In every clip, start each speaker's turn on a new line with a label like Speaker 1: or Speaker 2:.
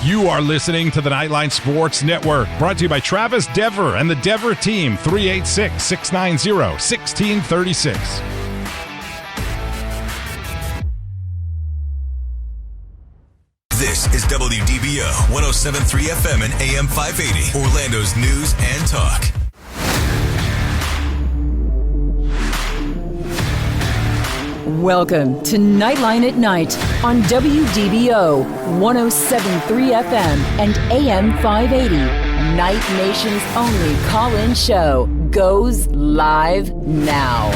Speaker 1: You are listening to the Knightline Sports Network, brought to you by Travis Dever and the Dever team, 386-690-1636.
Speaker 2: This is WDBO 107.3 FM and AM 580, Orlando's news and talk.
Speaker 3: Welcome to Knightline at Night on WDBO 107.3 FM and AM 580. Night Nation's only call-in show goes live now.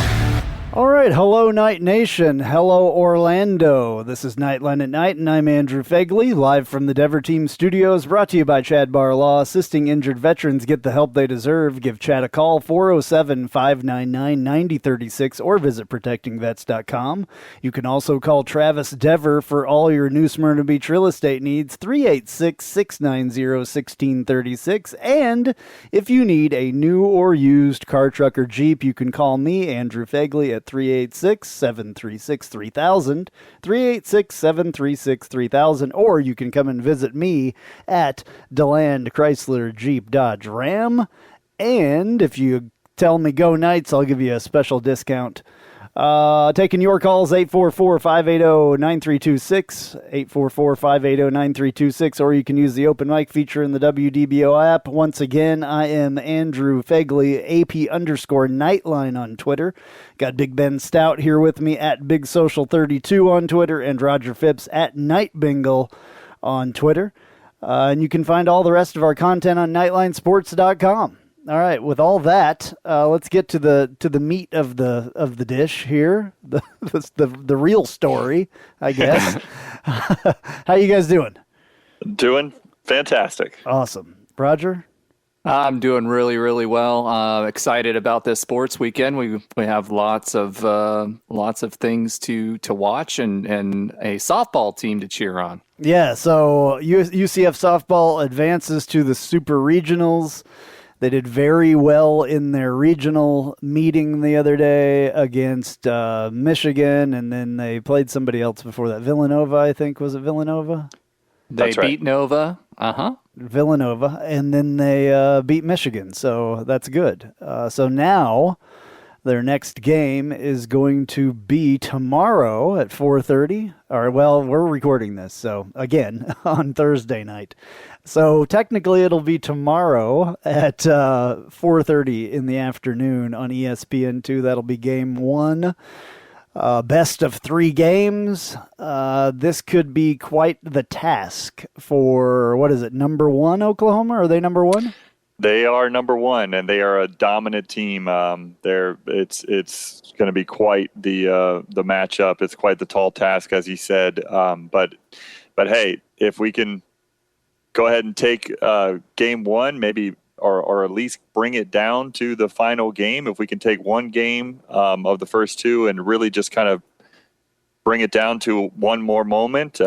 Speaker 4: All right, hello Night Nation, hello Orlando. This is Knightline at Night, and I'm Andrew Phegley, live from the Dever Team Studios, brought to you by Chad Barr Law, assisting injured veterans get the help they deserve. Give Chad a call, 407-599-9036, or visit protectingvets.com. You can also call Travis Dever for all your New Smyrna Beach real estate needs, 386-690-1636. And if you need a new or used car, truck, or Jeep, you can call me, Andrew Phegley, at 386-736-3000, 386-736-3000, or you can come and visit me at DeLand Chrysler Jeep Dodge Ram. And if you tell me go Knights, I'll give you a special discount. Taking your calls, 844-580-9326, 844-580-9326, or you can use the open mic feature in the WDBO app. Once again, I am Andrew Phegley, AP_Knightline on Twitter. Got Big Ben Stout here with me at Big Social 32 on Twitter, and Roger Phipps at Night Bengal on Twitter. And you can find all the rest of our content on NightlineSports.com. All right, with all that, let's get to the meat of the dish here, the real story, I guess. How you guys doing?
Speaker 5: Doing fantastic.
Speaker 4: Awesome. Roger?
Speaker 6: I'm doing really, really well. Excited about this sports weekend. We have lots of things to watch and a softball team to cheer on.
Speaker 4: Yeah, so UCF softball advances to the Super Regionals. They did very well in their regional meeting the other day against Michigan, and then they played somebody else before that. Villanova, I think. Was it Villanova?
Speaker 6: They beat Nova.
Speaker 4: Villanova, and then they beat Michigan, so that's good. So now their next game is going to be tomorrow at 4:30. Or, well, we're recording this, so again, on Thursday night. So technically it'll be tomorrow at 4:30 in the afternoon on ESPN2. That'll be game one. Best of three games. This could be quite the task for, what is it, number one Oklahoma? Are they number one?
Speaker 5: They are number one, and they are a dominant team. It's going to be quite the matchup. It's quite the tall task, as you said. But hey, if we can go ahead and take game one, maybe, or at least bring it down to the final game. If we can take one game of the first two and really just kind of bring it down to one more moment,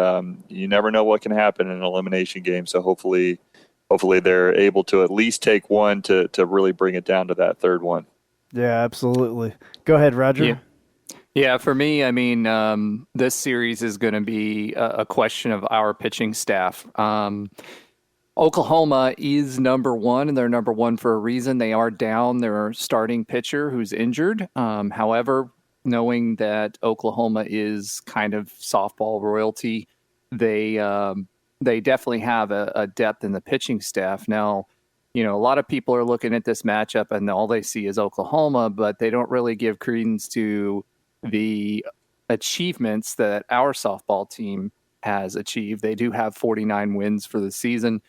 Speaker 5: you never know what can happen in an elimination game. So hopefully they're able to at least take one to really bring it down to that third one.
Speaker 4: Yeah, absolutely. Go ahead, Roger.
Speaker 6: Yeah, for me, I mean, this series is going to be a question of our pitching staff. Oklahoma is number one, and they're number one for a reason. They are down their starting pitcher who's injured. However, knowing that Oklahoma is kind of softball royalty, they definitely have a depth in the pitching staff. Now, a lot of people are looking at this matchup and all they see is Oklahoma, but they don't really give credence to the achievements that our softball team has achieved. They do have 49 wins for the season.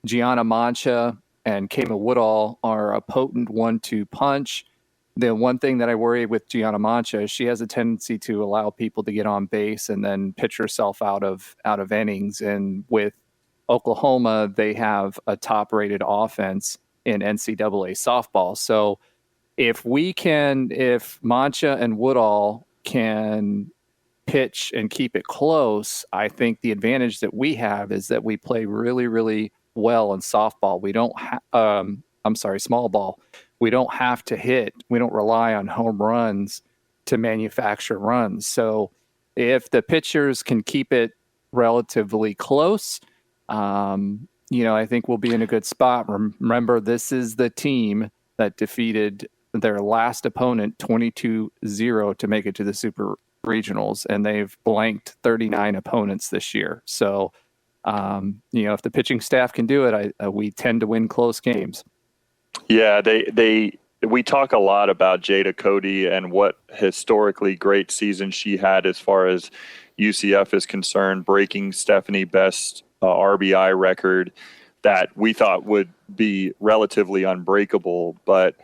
Speaker 6: Gianna Mancha and Kama Woodall are a potent 1-2 punch. The one thing that I worry with Gianna Mancha is she has a tendency to allow people to get on base and then pitch herself out of innings. And with Oklahoma, they have a top-rated offense in NCAA softball. So if Mancha and Woodall can pitch and keep it close, I think the advantage that we have is that we play really, really well in softball. We don't small ball. We don't have to hit. We don't rely on home runs to manufacture runs. So if the pitchers can keep it relatively close, I think we'll be in a good spot. Remember, this is the team that defeated their last opponent 22-0 to make it to the Super Regionals, and they've blanked 39 opponents this year. So, if the pitching staff can do it, we tend to win close games.
Speaker 5: Yeah, we talk a lot about Jada Cody and what historically great season she had as far as UCF is concerned, breaking Stephanie Best's RBI record that we thought would be relatively unbreakable. But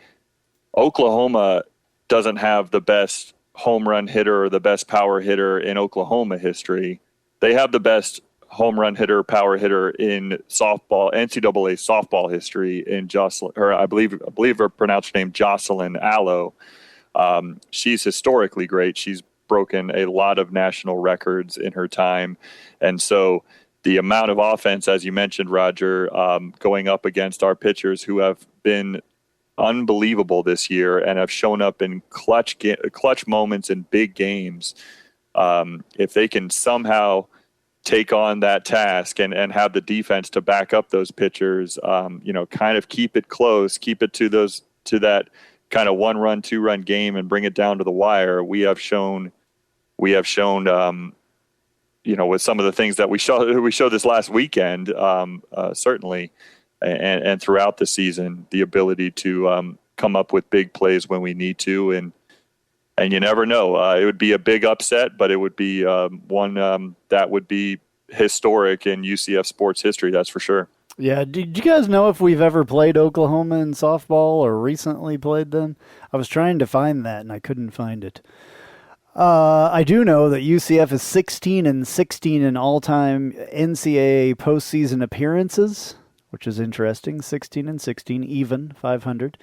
Speaker 5: Oklahoma doesn't have the best home run hitter or the best power hitter in Oklahoma history. They have the best home run hitter, power hitter in softball, NCAA softball history in Jocelyn, or I believe her pronounced name Jocelyn Allo. She's historically great. She's broken a lot of national records in her time. And so the amount of offense, as you mentioned, Roger, going up against our pitchers who have been unbelievable this year and have shown up in clutch moments in big games. If they can somehow take on that task and have the defense to back up those pitchers, kind of keep it close, keep it to that kind of 1-run, 2-run game and bring it down to the wire. We have shown, with some of the things that we showed this last weekend, certainly, and throughout the season, the ability to come up with big plays when we need to, and you never know. It would be a big upset, but it would be one that would be historic in UCF sports history, that's for sure.
Speaker 4: Yeah, did you guys know if we've ever played Oklahoma in softball or recently played them? I was trying to find that, and I couldn't find it. I do know that UCF is 16-16 in all-time NCAA postseason appearances, which is interesting. 16-16, even, 500.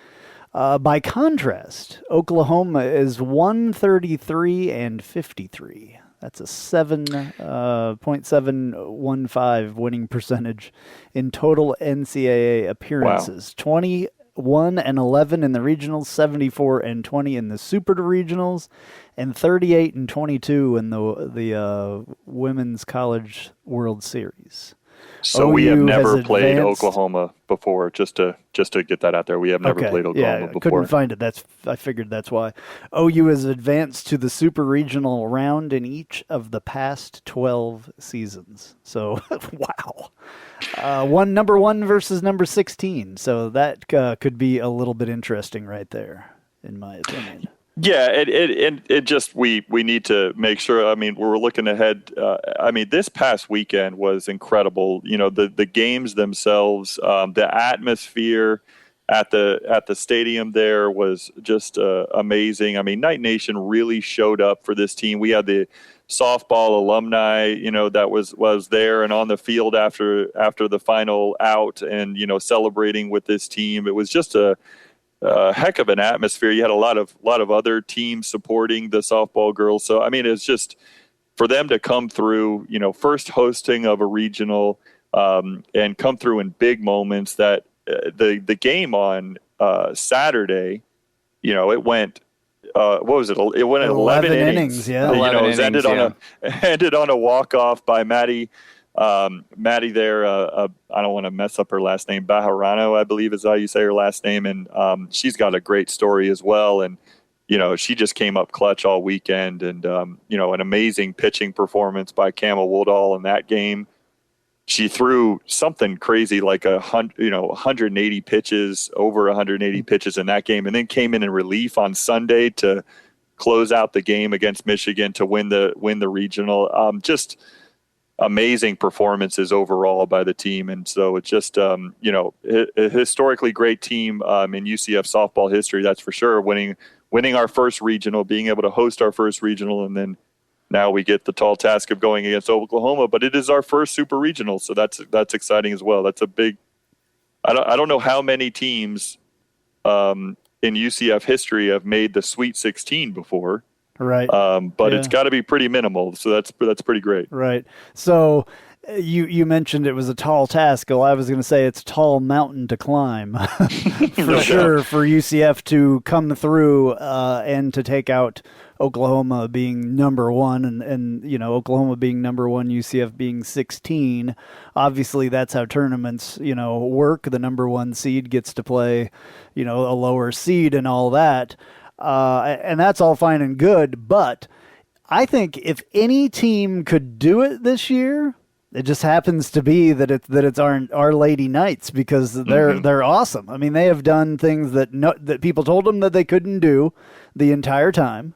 Speaker 4: By contrast, Oklahoma is 133-53. That's a 7.715 winning percentage in total NCAA appearances. Wow. 21-11 in the regionals, 74-20 in the Super Regionals, and 38-22 in the Women's College World Series.
Speaker 5: So we have never played Oklahoma before, just to get that out there. We have never played Oklahoma before.
Speaker 4: Couldn't find it. I figured that's why. OU has advanced to the Super Regional round in each of the past 12 seasons. So, wow. Number 1 versus number 16. So that could be a little bit interesting right there, in my opinion.
Speaker 5: Yeah, it just we need to make sure. I mean, we're looking ahead. This past weekend was incredible. The games themselves, the atmosphere at the stadium there was just amazing. I mean, Night Nation really showed up for this team. We had the softball alumni, that was there and on the field after the final out, and celebrating with this team. It was just a heck of an atmosphere. You had a lot of other teams supporting the softball girls. So, I mean, it's just for them to come through, first hosting of a regional, and come through in big moments. That the game on Saturday, it went, what was it? It went 11 innings.
Speaker 4: Yeah.
Speaker 5: It was ended on a walk-off by Maddie there, I don't want to mess up her last name, Bajarano, I believe is how you say her last name. And she's got a great story as well. And, she just came up clutch all weekend, and, an amazing pitching performance by Camel Woodall in that game. She threw something crazy like 180 pitches, over 180 pitches in that game, and then came in relief on Sunday to close out the game against Michigan to win the regional. Just amazing performances overall by the team. And so it's just, a historically great team in UCF softball history, that's for sure. Winning our first regional, being able to host our first regional, and then now we get the tall task of going against Oklahoma. But it is our first super regional, so that's exciting as well. That's a big. I don't know how many teams in UCF history have made the Sweet 16 before.
Speaker 4: Right.
Speaker 5: But it's got to be pretty minimal. So that's pretty great.
Speaker 4: Right. So You mentioned it was a tall task. Well, I was going to say it's a tall mountain to climb for sure for UCF to come through and to take out Oklahoma being number one and Oklahoma being number one, UCF being 16. Obviously, that's how tournaments, work. The number one seed gets to play, a lower seed and all that. And that's all fine and good. But I think if any team could do it this year, it just happens to be that it's our Lady Knights, because they're awesome. I mean, they have done things that people told them that they couldn't do the entire time.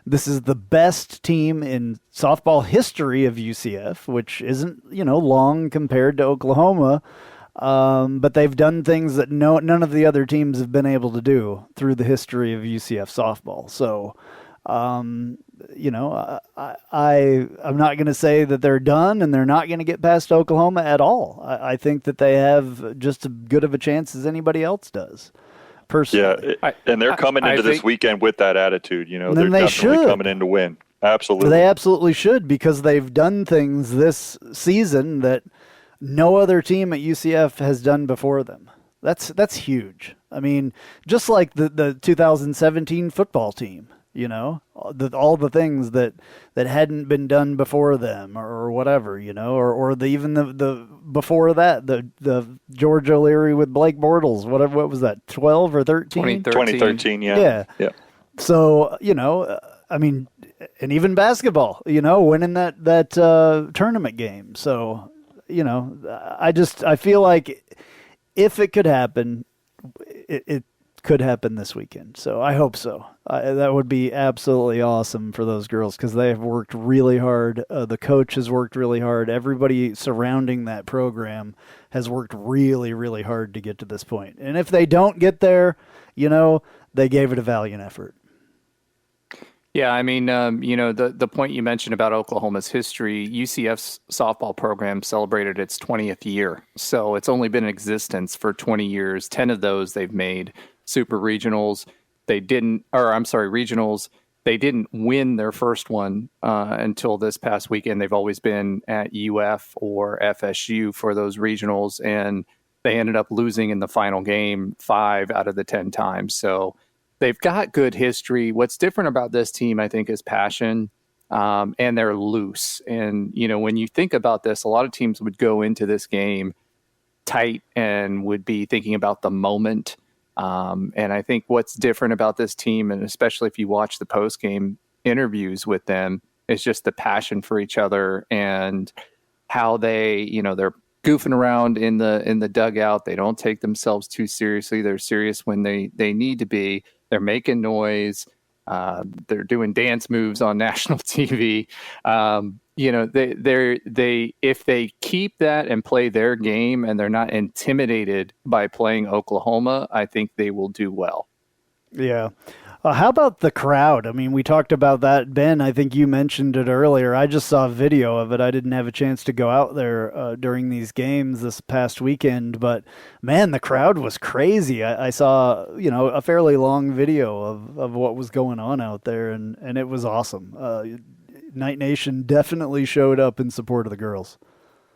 Speaker 4: This is the best team in softball history of UCF, which isn't long compared to Oklahoma, but they've done things that none of the other teams have been able to do through the history of UCF softball. So. I'm not going to say that they're done and they're not going to get past Oklahoma at all. I think that they have just as good of a chance as anybody else does, personally.
Speaker 5: Yeah, and they're coming into this weekend with that attitude. They're definitely coming in to win. Absolutely.
Speaker 4: They absolutely should, because they've done things this season that no other team at UCF has done before them. That's huge. I mean, just like the 2017 football team. All the things that hadn't been done before them, or whatever, or even the before that, the George O'Leary with Blake Bortles, what was that, 12 or 13?
Speaker 5: 2013, yeah.
Speaker 4: So, I mean, and even basketball, winning that tournament game. So, I feel like if it could happen, it could happen this weekend. So I hope so. That would be absolutely awesome for those girls, because they have worked really hard. The coach has worked really hard. Everybody surrounding that program has worked really, really hard to get to this point. And if they don't get there, they gave it a valiant effort.
Speaker 6: Yeah, I mean, the point you mentioned about Oklahoma's history, UCF's softball program celebrated its 20th year. So it's only been in existence for 20 years. 10 of those they've made super regionals. Regionals. They didn't win their first one until this past weekend. They've always been at UF or FSU for those regionals, and they ended up losing in the final game 5 out of the 10 times. So they've got good history. What's different about this team, I think, is passion, and they're loose. And, when you think about this, a lot of teams would go into this game tight and would be thinking about the moment. And I think what's different about this team, and especially if you watch the post-game interviews with them, is just the passion for each other and how they, they're goofing around in the dugout. They don't take themselves too seriously. They're serious when they need to be. They're making noise. They're doing dance moves on national TV. They if they keep that and play their game, and they're not intimidated by playing Oklahoma, I think they will do well.
Speaker 4: Yeah. How about the crowd? I mean, we talked about that, Ben. I think you mentioned it earlier. I just saw a video of it. I didn't have a chance to go out there during these games this past weekend, but man, the crowd was crazy. I saw, a fairly long video of what was going on out there, and it was awesome. Night Nation definitely showed up in support of the girls.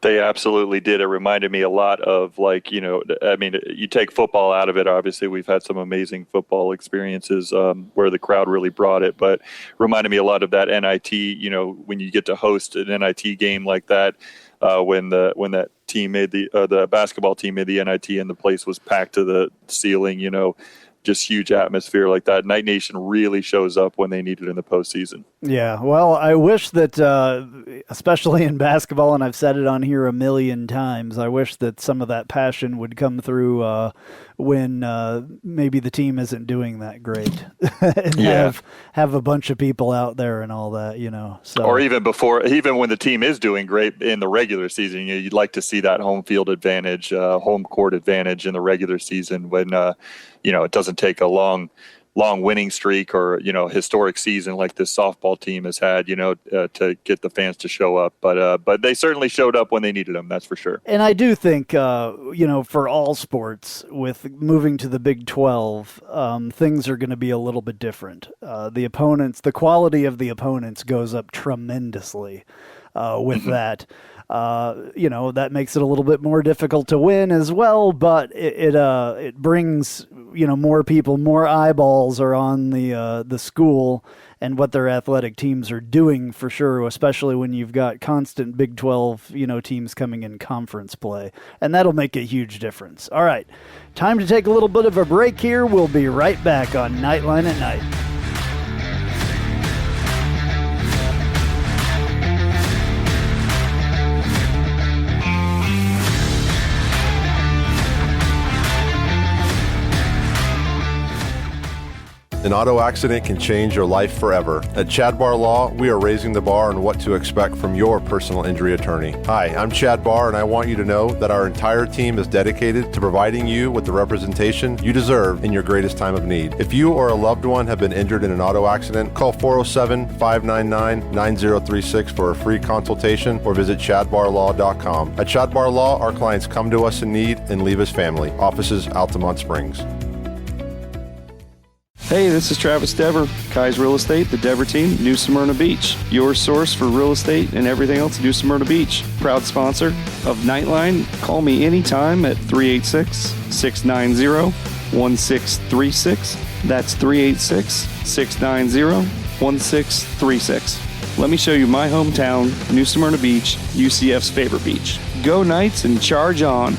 Speaker 5: They absolutely did. It reminded me a lot of, you take football out of it. Obviously, we've had some amazing football experiences where the crowd really brought it, but reminded me a lot of that NIT, when you get to host an NIT game like that, when that team made the basketball team made the NIT and the place was packed to the ceiling, just huge atmosphere like that. Night Nation really shows up when they need it in the postseason.
Speaker 4: Yeah, well, I wish that, especially in basketball, and I've said it on here a million times, I wish that some of that passion would come through when maybe the team isn't doing that great, and have a bunch of people out there and all that, So,
Speaker 5: or even when the team is doing great in the regular season, you'd like to see that home field advantage, home court advantage in the regular season when it doesn't take a long winning streak or, historic season like this softball team has had, to get the fans to show up. But they certainly showed up when they needed them. That's for sure.
Speaker 4: And I do think, for all sports, with moving to the Big 12, things are going to be a little bit different. The quality of the opponents goes up tremendously with that. That makes it a little bit more difficult to win as well, but it brings, more people, more eyeballs are on the school and what their athletic teams are doing for sure, especially when you've got constant Big 12, teams coming in conference play. And that'll make a huge difference. All right, time to take a little bit of a break here. We'll be right back on Knightline at Night.
Speaker 7: An auto accident can change your life forever. At Chad Barr Law, we are raising the bar on what to expect from your personal injury attorney. Hi, I'm Chad Barr, and I want you to know that our entire team is dedicated to providing you with the representation you deserve in your greatest time of need. If you or a loved one have been injured in an auto accident, call 407-599-9036 for a free consultation or visit chadbarlaw.com. At Chad Barr Law, our clients come to us in need and leave as family. Offices, Altamont Springs.
Speaker 8: Hey, this is Travis Dever, Kai's Real Estate, the Dever team, New Smyrna Beach. Your source for real estate and everything else, New Smyrna Beach. Proud sponsor of Knightline. Call me anytime at 386-690-1636. That's 386-690-1636. Let me show you my hometown, New Smyrna Beach, UCF's favorite beach. Go Knights and charge on.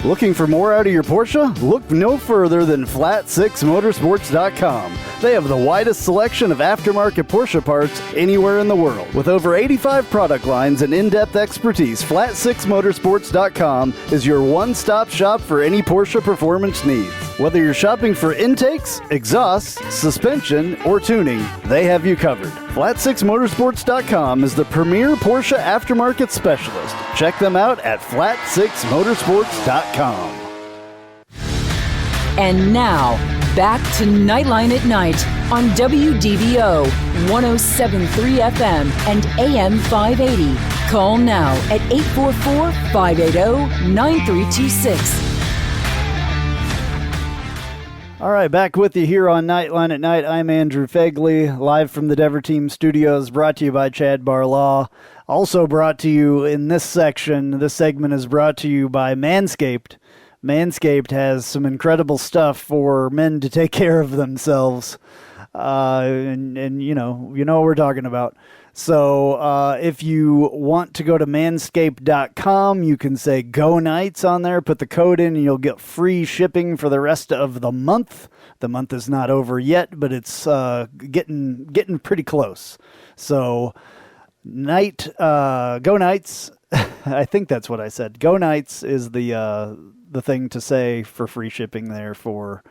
Speaker 4: Looking for more out of your Porsche? Look no further than Flat6Motorsports.com. They have the widest selection of aftermarket Porsche parts anywhere in the world. With over 85 product lines and in-depth expertise, Flat6Motorsports.com is your one-stop shop for any Porsche performance needs. Whether you're shopping for intakes, exhausts, suspension, or tuning, they have you covered. Flat6Motorsports.com is the premier Porsche aftermarket specialist. Check them out at Flat6Motorsports.com.
Speaker 3: And now, back to Knightline at Night on WDBO 107.3 FM and AM 580. Call now at 844-580-9326.
Speaker 4: All right, back with you here on Knightline at Night. I'm Andrew Phegley, live from the Dever Team Studios, brought to you by Chad Barr Law. Also brought to you in this section, this segment is brought to you by Manscaped. Manscaped has some incredible stuff for men to take care of themselves. And you know what we're talking about. So if you want to go to manscaped.com, you can say Go Knights on there, put the code in, and you'll get free shipping for the rest of the month. The month is not over yet, but it's getting pretty close. So Go Knights, I think that's what I said. Go Knights is the thing to say for free shipping there for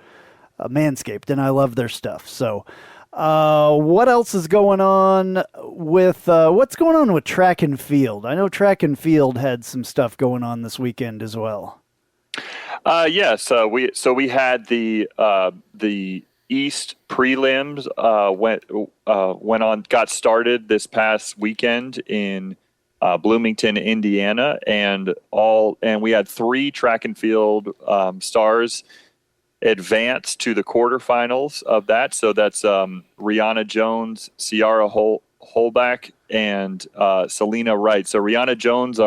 Speaker 4: Manscaped, and I love their stuff. So what else is going on with what's going on with track and field? I know track and field had some stuff going on this weekend as well.
Speaker 5: Yes, we had the East prelims got started this past weekend in Bloomington, Indiana, and we had 3 track and field stars advance to the quarterfinals of that. So that's Rihanna Jones, Ciara Holback, and Selena Wright. So Rihanna Jones,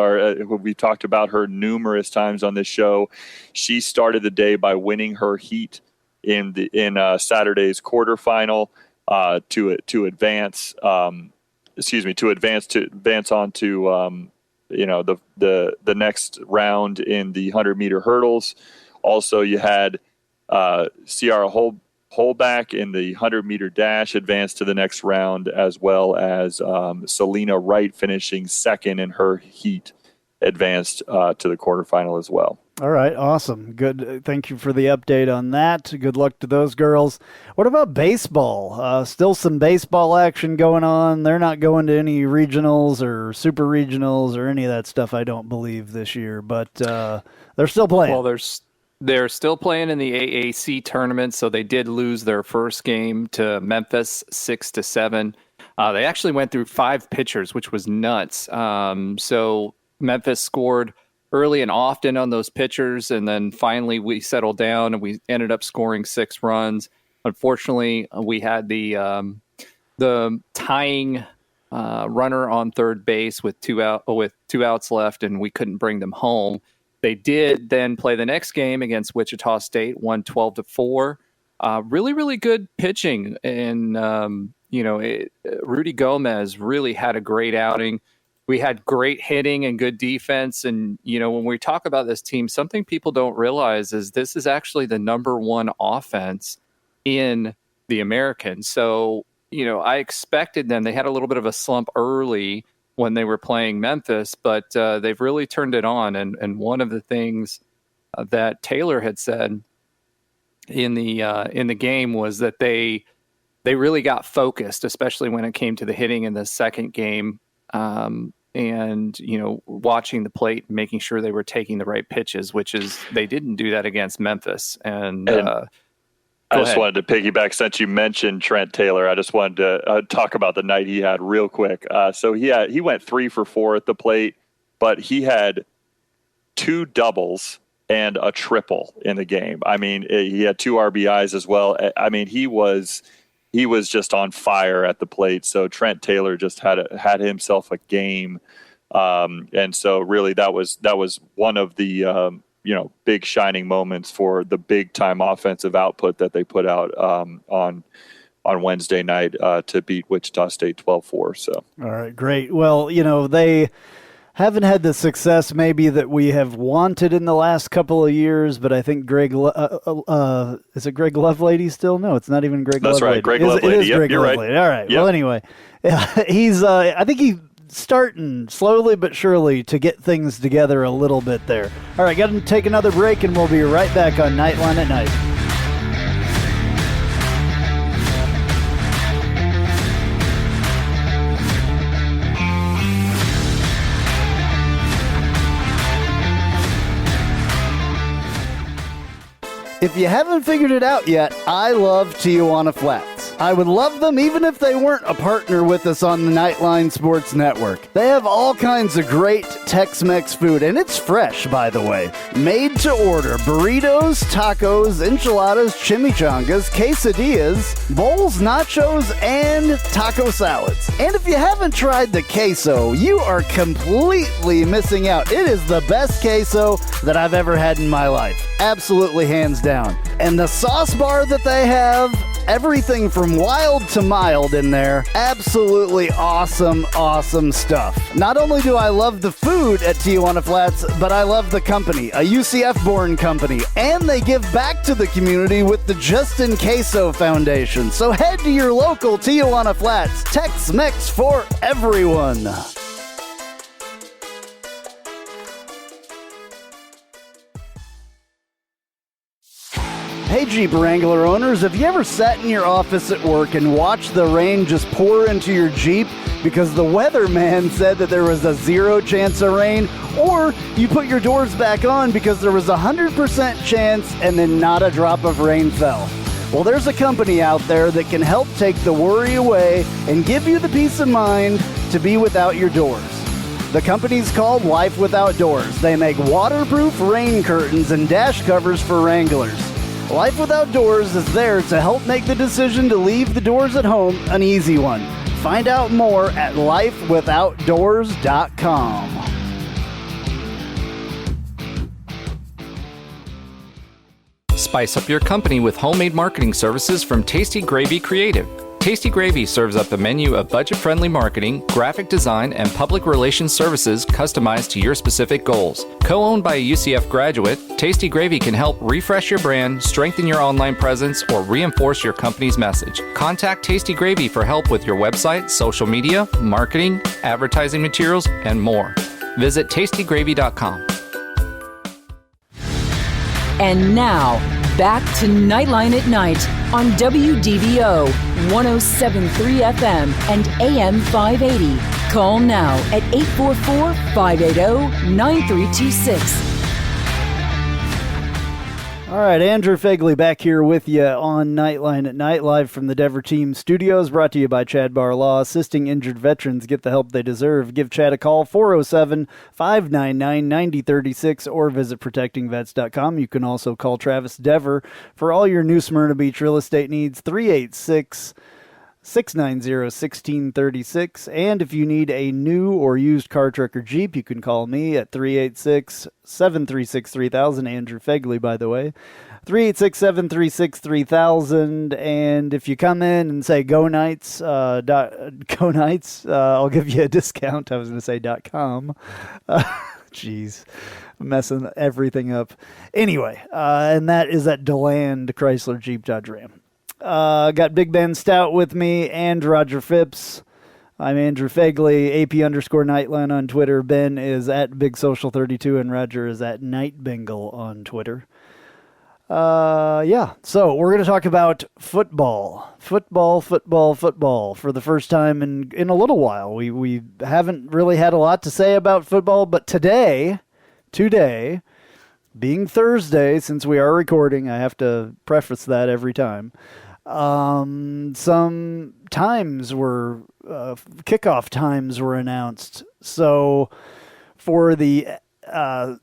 Speaker 5: we've talked about her numerous times on this show. She started the day by winning her heat in Saturday's quarterfinal to advance on to the next round in the 100-meter hurdles. Also, you had Ciara Holback in the 100-meter dash advanced to the next round, as well as Selena Wright finishing second in her heat advanced to the quarterfinal as well.
Speaker 4: All right, awesome. Good. Thank you for the update on that. Good luck to those girls. What about baseball? Still some baseball action going on. They're not going to any regionals or super regionals or any of that stuff, I don't believe, this year, but they're still playing.
Speaker 6: Well, they're still playing in the AAC tournament, so they did lose their first game to Memphis 6-7. They actually went through 5 pitchers, which was nuts. So Memphis scored early and often on those pitchers, and then finally we settled down and we ended up scoring 6 runs. Unfortunately, we had the tying runner on third base with two outs left, and we couldn't bring them home. They did then play the next game against Wichita State, won 12-4. Really, really good pitching, and Rudy Gomez really had a great outing. We had great hitting and good defense. And, when we talk about this team, something people don't realize is this is actually the number one offense in the American. So, I expected them. They had a little bit of a slump early when they were playing Memphis, but they've really turned it on. And one of the things that Taylor had said in the game was that they really got focused, especially when it came to the hitting in the second game. And, watching the plate, making sure they were taking the right pitches, which is they didn't do that against Memphis. And
Speaker 5: I just wanted to piggyback, since you mentioned Trent Taylor, I just wanted to talk about the night he had real quick. So he went 3 for 4 at the plate, but he had 2 doubles and a triple in the game. I mean, he had 2 RBIs as well. I mean, he was just on fire at the plate. So Trent Taylor just had himself a game. And so really that was one of the, big shining moments for the big time offensive output that they put out, on Wednesday night, to beat Wichita State 12-4. So. All
Speaker 4: right, great. Well, they haven't had the success maybe that we have wanted in the last couple of years, but I think Greg, is it Greg Lovelady still? No, it's not even Greg Lovelady.
Speaker 5: That's right, Greg Lovelady.
Speaker 4: It is
Speaker 5: yep,
Speaker 4: Greg
Speaker 5: you're
Speaker 4: Lovelady.
Speaker 5: Right.
Speaker 4: All right,
Speaker 5: yep.
Speaker 4: Well, anyway, he's, I think he's starting slowly but surely to get things together a little bit there. All right, got to take another break, and we'll be right back on Knightline at Night. If you haven't figured it out yet, I love Tijuana Flats. I would love them even if they weren't a partner with us on the Knightline Sports Network. They have all kinds of great Tex-Mex food, and it's fresh, by the way. Made to order burritos, tacos, enchiladas, chimichangas, quesadillas, bowls, nachos, and taco salads. And if you haven't tried the queso, you are completely missing out. It is the best queso that I've ever had in my life. Absolutely hands down. And the sauce bar that they have, everything from wild to mild in there. Absolutely awesome, awesome stuff. Not only do I love the food at Tijuana Flats, but I love the company, a UCF-born company. And they give back to the community with the Justin Queso Foundation. So head to your local Tijuana Flats. Tex-Mex for everyone. Hey Jeep Wrangler owners, have you ever sat in your office at work and watched the rain just pour into your Jeep because the weatherman said that there was a 0 chance of rain? Or you put your doors back on because there was a 100% chance and then not a drop of rain fell? Well, there's a company out there that can help take the worry away and give you the peace of mind to be without your doors. The company's called Life Without Doors. They make waterproof rain curtains and dash covers for Wranglers. Life Without Doors is there to help make the decision to leave the doors at home an easy one. Find out more at lifewithoutdoors.com.
Speaker 6: Spice up your company with homemade marketing services from Tasty Gravy Creative. Tasty Gravy serves up a menu of budget-friendly marketing, graphic design, and public relations services customized to your specific goals. Co-owned by a UCF graduate, Tasty Gravy can help refresh your brand, strengthen your online presence, or reinforce your company's message. Contact Tasty Gravy for help with your website, social media, marketing, advertising materials, and more. Visit tastygravy.com.
Speaker 3: And now, back to Knightline at Night on WDBO 107.3 FM and AM 580. Call now at 844-580-9326.
Speaker 4: All right, Andrew Phegley back here with you on Knightline at Night, live from the Dever Team Studios, brought to you by Chad Barr Law, assisting injured veterans get the help they deserve. Give Chad a call, 407-599-9036, or visit protectingvets.com. You can also call Travis Dever for all your New Smyrna Beach real estate needs, 386 690-1636. And if you need a new or used car, truck, or Jeep, you can call me at 386-736-3000. Andrew Phegley, by the way. 386-736-3000. And if you come in and say go Knights, I'll give you a discount. I was going to say .com. Jeez, messing everything up. Anyway, and that is at DeLand Chrysler Jeep Dodge Ram. Got Big Ben Stout with me and Roger Phipps. I'm Andrew Phegley, AP_Knightline on Twitter. Ben is at BigSocial32 and Roger is at Bengal on Twitter. So we're going to talk about football for the first time in a little while. We haven't really had a lot to say about football, but today, being Thursday, since we are recording, I have to preface that every time. Some times were, kickoff times were announced. So for the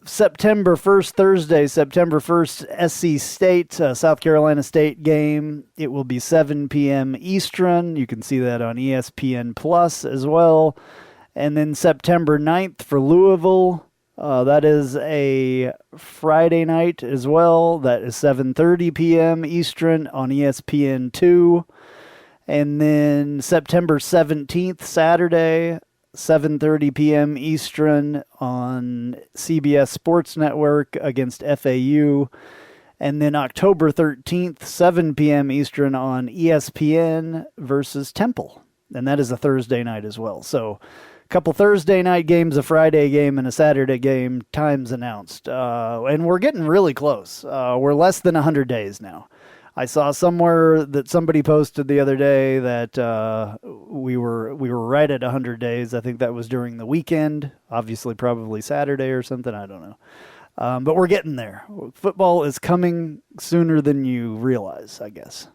Speaker 4: September 1st, Thursday, September 1st, SC State, South Carolina State game, it will be 7 p.m. Eastern. You can see that on ESPN Plus as well. And then September 9th for Louisville. That is a Friday night as well. That is 7:30 p.m. Eastern on ESPN2. And then September 17th, Saturday, 7:30 p.m. Eastern on CBS Sports Network against FAU. And then October 13th, 7 p.m. Eastern on ESPN versus Temple. And that is a Thursday night as well. So couple Thursday night games, a Friday game, and a Saturday game, times announced. And we're getting really close. We're less than 100 days now. I saw somewhere that somebody posted the other day that we were right at 100 days. I think that was during the weekend, obviously probably Saturday or something. I don't know. But we're getting there. Football is coming sooner than you realize, I guess.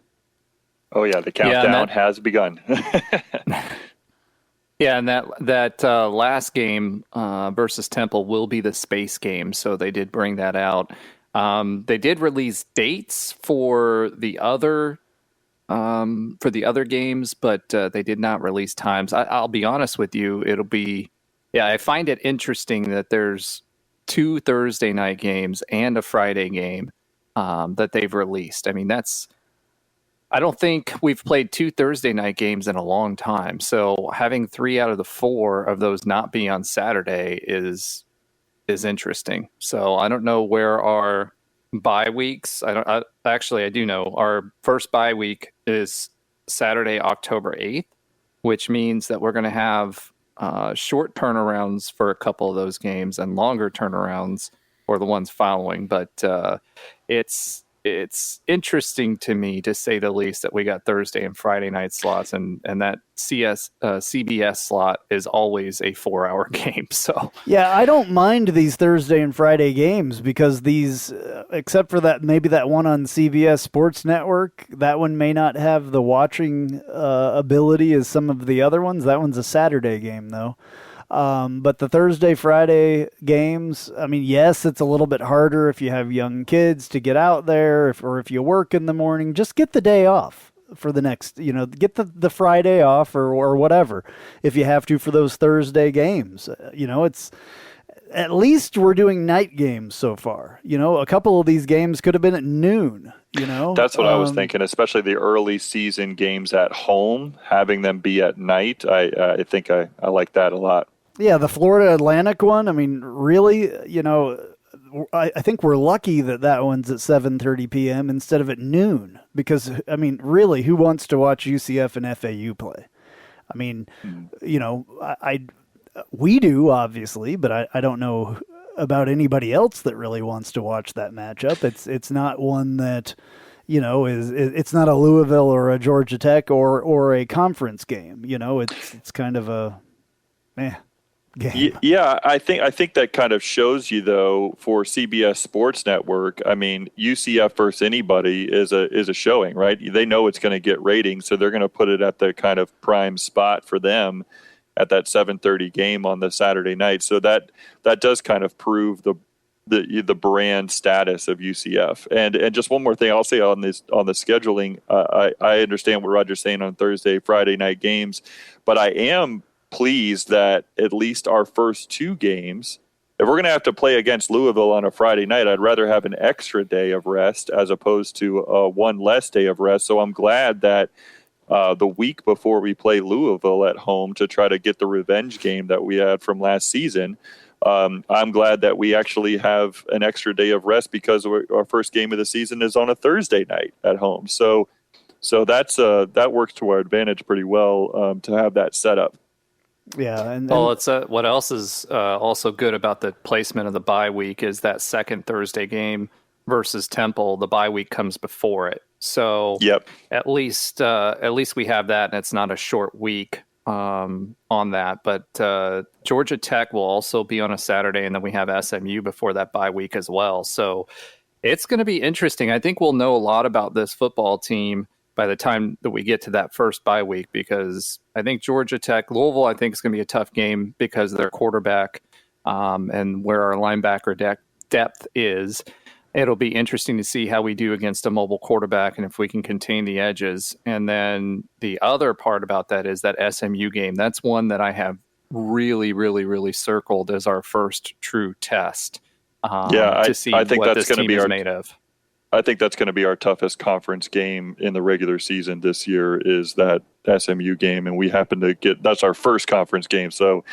Speaker 5: Oh, yeah, the countdown has begun.
Speaker 6: Yeah, and that last game versus Temple will be the space game, so they did bring that out. They did release dates for the other games, but they did not release times. I'll be honest with you, I find it interesting that there's 2 Thursday night games and a Friday game that they've released. I mean, I don't think we've played 2 Thursday night games in a long time. So having 3 out of the 4 of those not be on Saturday is interesting. So I don't know where our bye weeks. I do know our first bye week is Saturday, October 8th, which means that we're going to have short turnarounds for a couple of those games and longer turnarounds for the ones following. But it's interesting to me, to say the least, that we got Thursday and Friday night slots, and that CBS slot is always a 4-hour game. So
Speaker 4: yeah, I don't mind these Thursday and Friday games because these, except for that, maybe that one on CBS Sports Network, that one may not have the watching ability as some of the other ones. That one's a Saturday game though. But the Thursday, Friday games, I mean, yes, it's a little bit harder if you have young kids to get out there, or if you work in the morning. Just get the day off for the next, get the Friday off or whatever if you have to for those Thursday games. It's at least we're doing night games so far. A couple of these games could have been at noon.
Speaker 5: That's what I was thinking, especially the early season games at home, having them be at night. I think I like that a lot.
Speaker 4: Yeah, the Florida Atlantic one, I mean, really, I think we're lucky that one's at 7:30 p.m. instead of at noon because, I mean, really, who wants to watch UCF and FAU play? I mean, we do, obviously, but I don't know about anybody else that really wants to watch that matchup. It's not one that, it's not a Louisville or a Georgia Tech or a conference game. It's kind of a game.
Speaker 5: Yeah, I think that kind of shows you, though, for CBS Sports Network. I mean, UCF versus anybody is a showing, right? They know it's going to get ratings, so they're going to put it at the kind of prime spot for them at that 7:30 game on the Saturday night. So that does kind of prove the brand status of UCF. And just one more thing I'll say on the scheduling. I understand what Roger's saying on Thursday, Friday night games, but I am pleased that at least our first two games, if we're going to have to play against Louisville on a Friday night, I'd rather have an extra day of rest as opposed to one less day of rest. So I'm glad that the week before we play Louisville at home to try to get the revenge game that we had from last season, I'm glad that we actually have an extra day of rest because our first game of the season is on a Thursday night at home. So that's that works to our advantage pretty well to have that set up.
Speaker 4: Yeah, and
Speaker 6: it's what else is also good about the placement of the bye week is that second Thursday game versus Temple. The bye week comes before it, so
Speaker 5: yep.
Speaker 6: At least we have that, and it's not a short week on that. But Georgia Tech will also be on a Saturday, and then we have SMU before that bye week as well. So it's going to be interesting. I think we'll know a lot about this football team by the time that we get to that first bye week, because I think Georgia Tech, Louisville, I think is going to be a tough game because of their quarterback and where our linebacker depth is. It'll be interesting to see how we do against a mobile quarterback and if we can contain the edges. And then the other part about that is that SMU game. That's one that I have really, really, really circled as our first true test to see I think what that's this team is made of.
Speaker 5: I think that's going to be our toughest conference game in the regular season this year is that SMU game. And we happen to that's our first conference game. So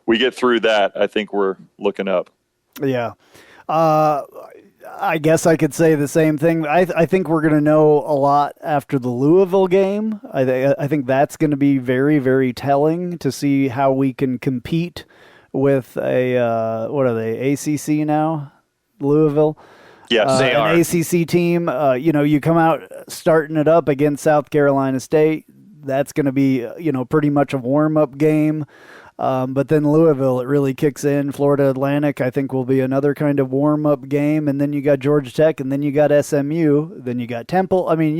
Speaker 5: we get through that. I think we're looking up.
Speaker 4: Yeah. I guess I could say the same thing. I think we're going to know a lot after the Louisville game. I think that's going to be very, very telling to see how we can compete with what are they, ACC now, Louisville?
Speaker 5: Yes, they are.
Speaker 4: An ACC team. You come out starting it up against South Carolina State. That's going to be, pretty much a warm-up game. But then Louisville, it really kicks in. Florida Atlantic, I think, will be another kind of warm-up game. And then you got Georgia Tech, and then you got SMU. Then you got Temple. I mean,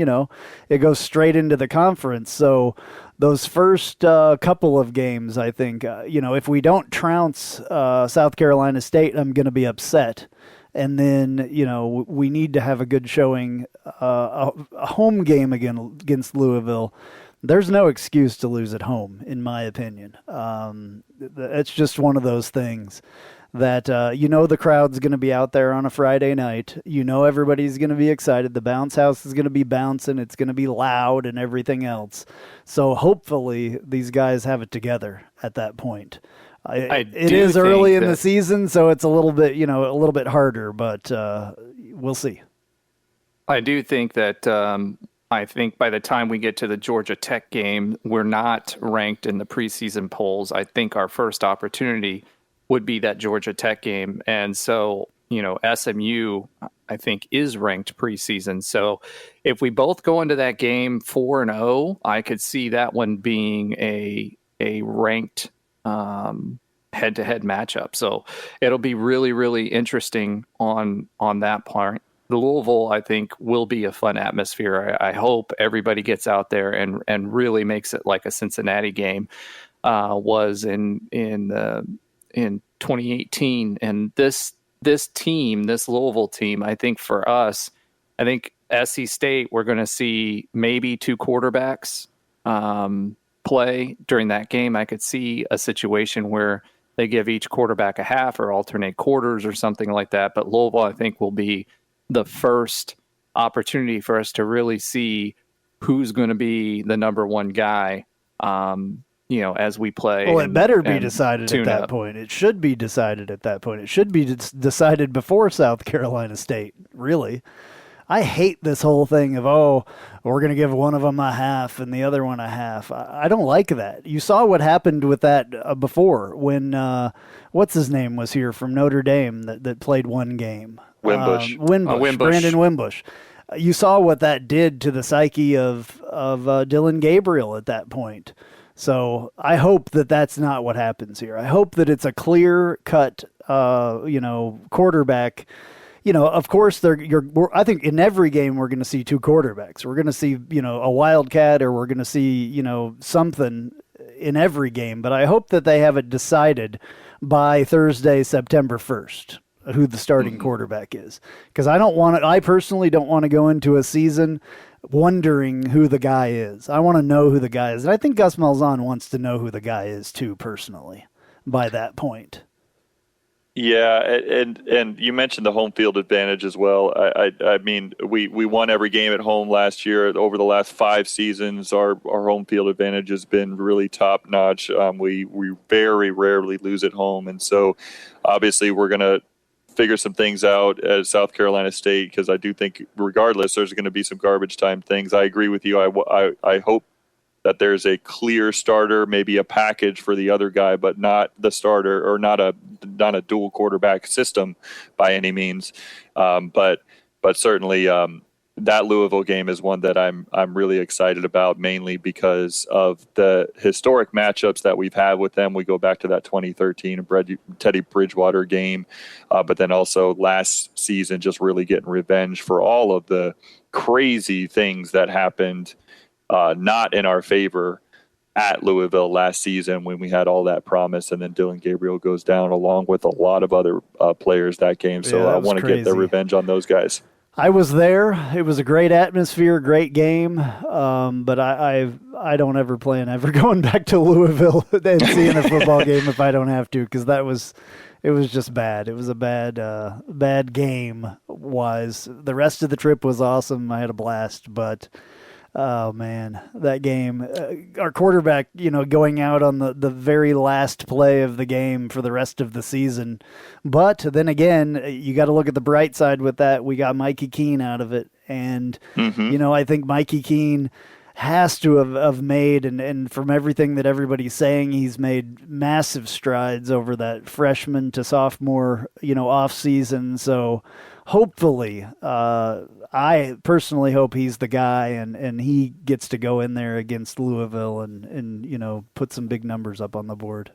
Speaker 4: it goes straight into the conference. So those first couple of games, I think, if we don't trounce South Carolina State, I'm going to be upset. And then, we need to have a good showing, a home game against Louisville. There's no excuse to lose at home, in my opinion. It's just one of those things that, the crowd's going to be out there on a Friday night. Everybody's going to be excited. The bounce house is going to be bouncing. It's going to be loud and everything else. So hopefully these guys have it together at that point. It is early in the season, so it's a little bit harder, but we'll see.
Speaker 6: I do think that I think by the time we get to the Georgia Tech game, we're not ranked in the preseason polls. I think our first opportunity would be that Georgia Tech game. And so, SMU, I think, is ranked preseason. So if we both go into that game 4-0, I could see that one being a ranked head-to-head matchup. So it'll be really, really interesting on that part. The Louisville, I think, will be a fun atmosphere. I hope everybody gets out there and really makes it like a Cincinnati game was in 2018. And this team, this Louisville team, I think for us, I think SC State, we're going to see maybe two quarterbacks play during that game. I could see a situation where they give each quarterback a half or alternate quarters or something like that. But Louisville, I think, will be the first opportunity for us to really see who's going to be the number one guy, as we play.
Speaker 4: Well, it better be decided at that point. It should be decided at that point. It should be decided before South Carolina State, really. I hate this whole thing of, we're going to give one of them a half and the other one a half. I don't like that. You saw what happened with that before when, what's his name was here from Notre Dame that played one game.
Speaker 5: Wimbush.
Speaker 4: Brandon Wimbush. You saw what that did to the psyche of Dylan Gabriel at that point. So I hope that that's not what happens here. I hope that it's a clear-cut, quarterback. Of course, I think in every game we're going to see two quarterbacks. We're going to see, a wildcat, or we're going to see, something in every game. But I hope that they have it decided by Thursday, September 1st. who the starting quarterback is, because I personally don't want to go into a season wondering who the guy is. I want to know who the guy is. And I think Gus Malzahn wants to know who the guy is too, personally, by that point.
Speaker 5: Yeah, and you mentioned the home field advantage as well. I mean, we won every game at home last year. Over the last 5 seasons, our home field advantage has been really top notch. We very rarely lose at home, and so obviously we're going to figure some things out at South Carolina State, because I do think regardless there's going to be some garbage time things. I agree with you. I hope that there's a clear starter, maybe a package for the other guy, but not the starter, or not a dual quarterback system by any means. But certainly that Louisville game is one that I'm really excited about, mainly because of the historic matchups that we've had with them. We go back to that 2013 Teddy Bridgewater game, but then also last season just really getting revenge for all of the crazy things that happened not in our favor at Louisville last season, when we had all that promise, and then Dylan Gabriel goes down along with a lot of other players that game. So I want to get their revenge on those guys.
Speaker 4: I was there. It was a great atmosphere, great game. But I don't ever plan ever going back to Louisville and seeing a football game if I don't have to, because it was just bad. It was a bad game wise. The rest of the trip was awesome. I had a blast, but oh man, that game, our quarterback, going out on the very last play of the game for the rest of the season. But then again, you got to look at the bright side with that. We got Mikey Keene out of it. And, I think Mikey Keene has to have made, and from everything that everybody's saying, he's made massive strides over that freshman to sophomore, off season. So hopefully, I personally hope he's the guy, and he gets to go in there against Louisville and put some big numbers up on the board.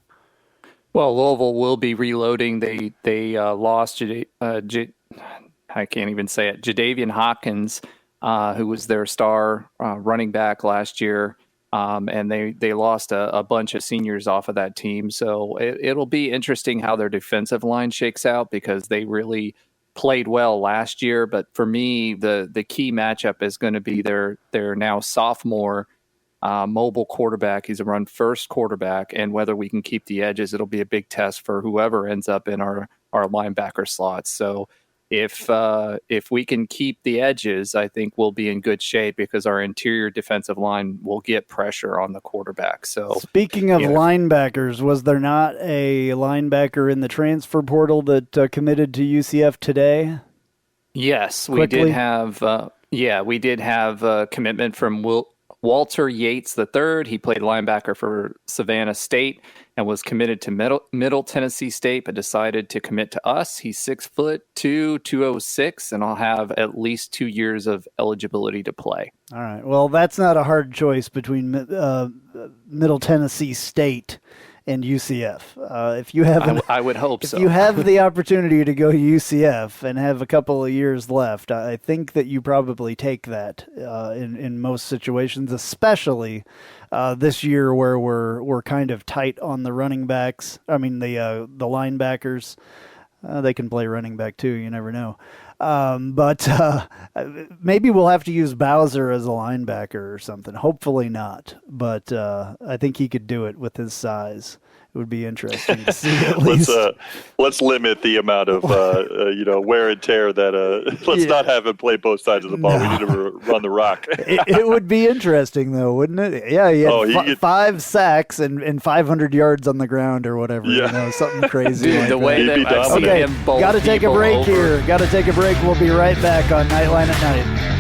Speaker 6: Well, Louisville will be reloading. They lost I can't even say it, Jadavian Hopkins, who was their star running back last year, and they lost a bunch of seniors off of that team. So it'll be interesting how their defensive line shakes out, because they really played well last year. But for me, the key matchup is going to be their now sophomore mobile quarterback. He's a run first quarterback, and whether we can keep the edges, it'll be a big test for whoever ends up in our linebacker slots. So if we can keep the edges, I think we'll be in good shape, because our interior defensive line will get pressure on the quarterback. So
Speaker 4: speaking of linebackers, was there not a linebacker in the transfer portal that committed to UCF today?
Speaker 6: Yes,
Speaker 4: Quickly?
Speaker 6: we did have a commitment from Walter Yates III. He played linebacker for Savannah State and was committed to Middle Tennessee State, but decided to commit to us. He's 6'2", 206, and I'll have at least 2 years of eligibility to play.
Speaker 4: All right. Well, that's not a hard choice between Middle Tennessee State and UCF. If you have,
Speaker 6: I would hope so.
Speaker 4: If you have the opportunity to go to UCF and have a couple of years left, I think that you probably take that in most situations, especially this year where we're kind of tight on the running backs. I mean the linebackers. They can play running back too. You never know. But maybe we'll have to use Bowser as a linebacker or something. Hopefully not. But I think he could do it with his size. It would be interesting to see at least.
Speaker 5: Let's limit the amount of wear and tear that. Let's not have him play both sides of the ball. No. We need to run the rock.
Speaker 4: It would be interesting though, wouldn't it? Yeah, he had 5 sacks and 500 yards on the ground or whatever.
Speaker 5: Yeah.
Speaker 4: Something crazy.
Speaker 6: Dude,
Speaker 4: like
Speaker 6: the way that I've seen him bowl
Speaker 4: got to take a break
Speaker 6: over.
Speaker 4: here. Got to take a break. We'll be right back on Knightline at Night.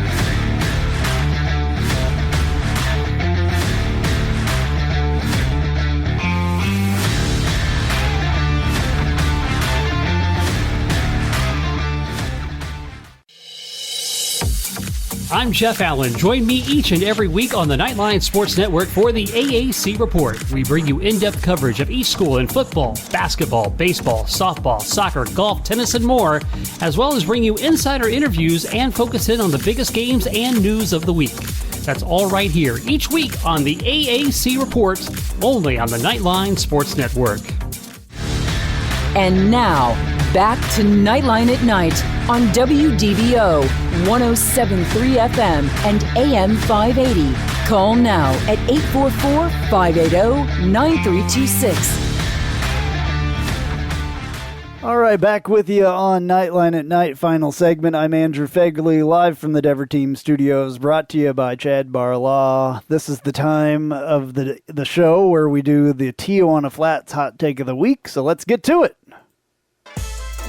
Speaker 9: I'm Jeff Allen. Join me each and every week on the Knightline Sports Network for the AAC Report. We bring you in-depth coverage of each school in football, basketball, baseball, softball, soccer, golf, tennis, and more, as well as bring you insider interviews and focus in on the biggest games and news of the week. That's all right here each week on the AAC Report, only on the Knightline Sports Network.
Speaker 3: And now, back to Nightline at Night on WDBO 107.3 FM and AM 580. Call now at 844-580-9326.
Speaker 4: All right, back with you on Nightline at Night, final segment. I'm Andrew Phegley, live from the Dever Team Studios, brought to you by Chad Barlaw. This is the time of the show where we do the Tijuana Flats Hot Take of the Week, so let's get to it.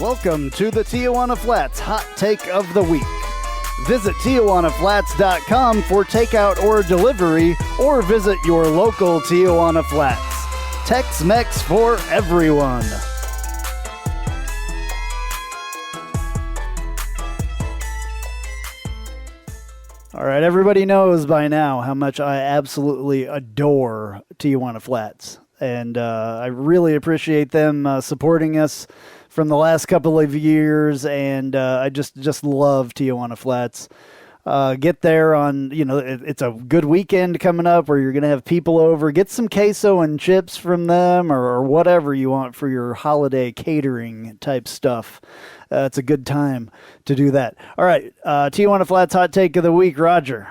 Speaker 4: Welcome to the Tijuana Flats Hot Take of the Week. Visit TijuanaFlats.com for takeout or delivery, or visit your local Tijuana Flats. Tex-Mex for everyone. All right, everybody knows by now how much I absolutely adore Tijuana Flats, and I really appreciate them supporting us from the last couple of years, and I just love Tijuana Flats. Get there on, it's a good weekend coming up where you're going to have people over. Get some queso and chips from them or whatever you want for your holiday catering type stuff. It's a good time to do that. All right, Tijuana Flats Hot Take of the Week, Roger.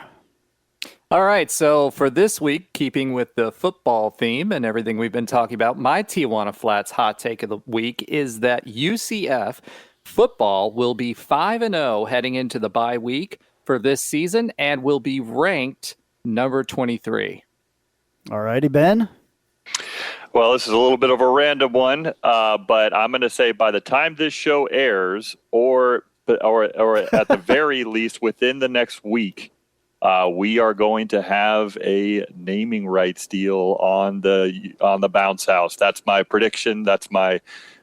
Speaker 6: All right, so for this week, keeping with the football theme and everything we've been talking about, my Tijuana Flats Hot Take of the Week is that UCF football will be 5-0 heading into the bye week for this season and will be ranked number 23. All
Speaker 4: righty, Ben.
Speaker 5: Well, this is a little bit of a random one, but I'm going to say by the time this show airs, or at the very least within the next week, we are going to have a naming rights deal on the Bounce House. That's my prediction. That's my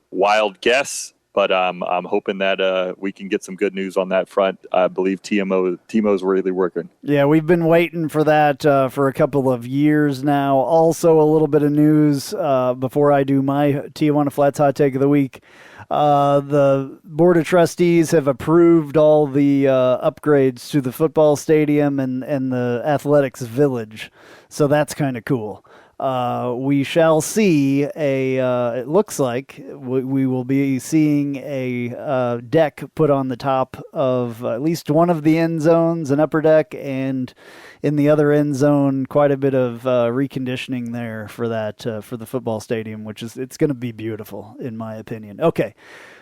Speaker 5: wild guess. But I'm hoping that we can get some good news on that front. I believe Timo's really working.
Speaker 4: Yeah, we've been waiting for that for a couple of years now. Also, a little bit of news before I do my Tijuana Flats Hot Take of the Week. The Board of Trustees have approved all the upgrades to the football stadium and the athletics village. So that's kind of cool. We shall see it looks like we will be seeing a deck put on the top of at least one of the end zones, an upper deck, and in the other end zone, quite a bit of reconditioning there for that, for the football stadium, it's going to be beautiful, in my opinion. Okay.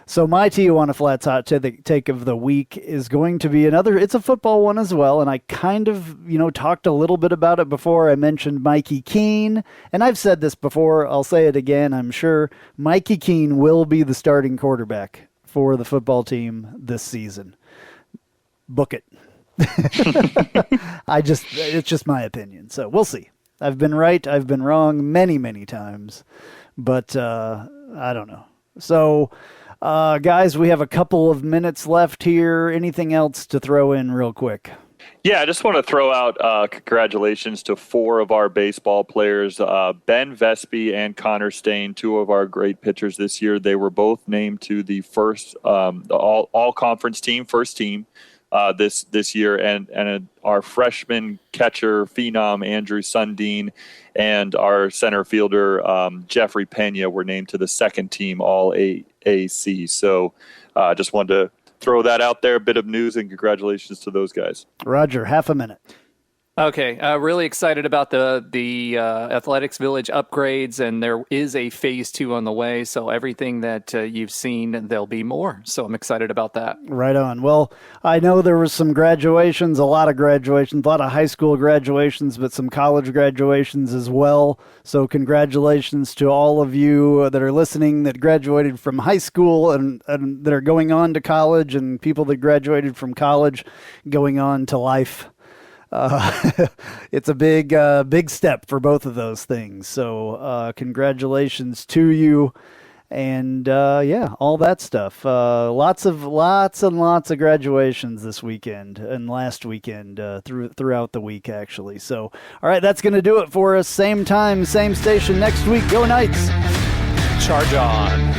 Speaker 4: So my Tijuana Flats Hot Take of the Week is going to be it's a football one as well, and I kind of, talked a little bit about it before. I mentioned Mikey Keene, and I've said this before, I'll say it again, I'm sure. Mikey Keene will be the starting quarterback for the football team this season. Book it. It's just my opinion, so we'll see. I've been right, I've been wrong many, many times, but I don't know. So... guys, we have a couple of minutes left here. Anything else to throw in real quick?
Speaker 5: Yeah, I just want to throw out congratulations to 4 of our baseball players, Ben Vespi and Connor Stain, 2 of our great pitchers this year. They were both named to the first all-conference team, first team this year, and our freshman catcher phenom Andrew Sundin and our center fielder Jeffrey Pena were named to the second team all AAC. So just wanted to throw that out there, a bit of news, and congratulations to those guys.
Speaker 4: Roger, half a minute.
Speaker 6: Okay, really excited about the Athletics Village upgrades, and there is a phase 2 on the way, so everything that you've seen, there'll be more, so I'm excited about that.
Speaker 4: Right on. Well, I know there was some graduations, a lot of high school graduations, but some college graduations as well, so congratulations to all of you that are listening that graduated from high school and that are going on to college, and people that graduated from college going on to life. It's a big step for both of those things. So congratulations to you, and all that stuff. Lots and lots of graduations this weekend and last weekend throughout the week, actually. So, all right, that's going to do it for us. Same time, same station next week. Go Knights!
Speaker 6: Charge on.